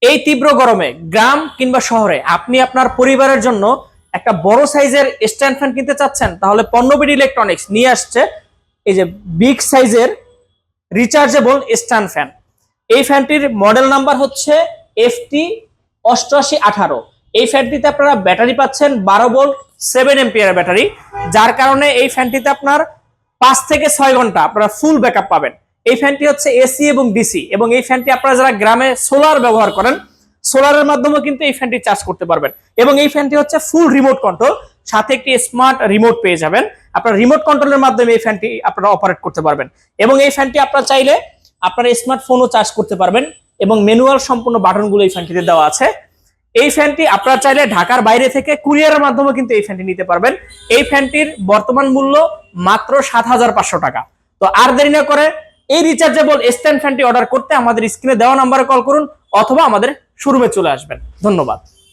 এই তীব্র গরমে গ্রাম কিংবা শহরে আপনি আপনার পরিবারের জন্য একটা বড় সাইজের স্ট্যান্ড ফ্যান কিনতে চাচ্ছেন, তাহলে পণ্যবিড়ি ইলেকট্রনিক্স নিয়ে আসছে এই যে বিগ সাইজের রিচার্জেবল স্ট্যান্ড ফ্যান। এই ফ্যানটির মডেল নাম্বার হচ্ছে FT8818। এই ফ্যানটিতে আপনারা ব্যাটারি পাচ্ছেন 12 ভোল্ট 7 এম্পিয়ার ব্যাটারি, যার কারণে এই ফ্যানটিতে আপনার 5 থেকে 6 ঘন্টা আপনারা ফুল ব্যাকআপ পাবেন। এই ফ্যানটি হচ্ছে এসি এবং ডিসি, এবং এই ফ্যানটি আপনারা যারা গ্রামে সোলার ব্যবহার করেন, সোলারের মাধ্যমে কিন্তু এই ফ্যানটি চার্জ করতে পারবেন। এবং এই ফ্যানটি হচ্ছে ফুল রিমোট কন্ট্রোল, সাথে একটি স্মার্ট রিমোট পেয়ে যাবেন। আপনার রিমোট কন্ট্রোলের মাধ্যমে এই ফ্যানটি আপনারা অপারেট করতে পারবেন। এবং এই ফ্যানটি আপনারা চাইলে আপনার স্মার্টফোনও চার্জ করতে পারবেন, এবং ম্যানুয়াল সম্পূর্ণ বাটনগুলো এই ফ্যানটিতে দেওয়া আছে। এই ফ্যানটি আপনারা চাইলে ঢাকার বাইরে থেকে কুরিয়ারের মাধ্যমে কিন্তু এই ফ্যানটি নিতে পারবেন। এই ফ্যানটির বর্তমান মূল্য মাত্র 7,500 টাকা। তো আর দেরি না করে এই রিচার্জেবল স্ট্যান্ড ফ্যানটি অর্ডার করতে আমাদের স্ক্রিনে দেওয়া নাম্বারে কল করুন, অথবা আমাদের শোরুমে চলে আসবেন। ধন্যবাদ।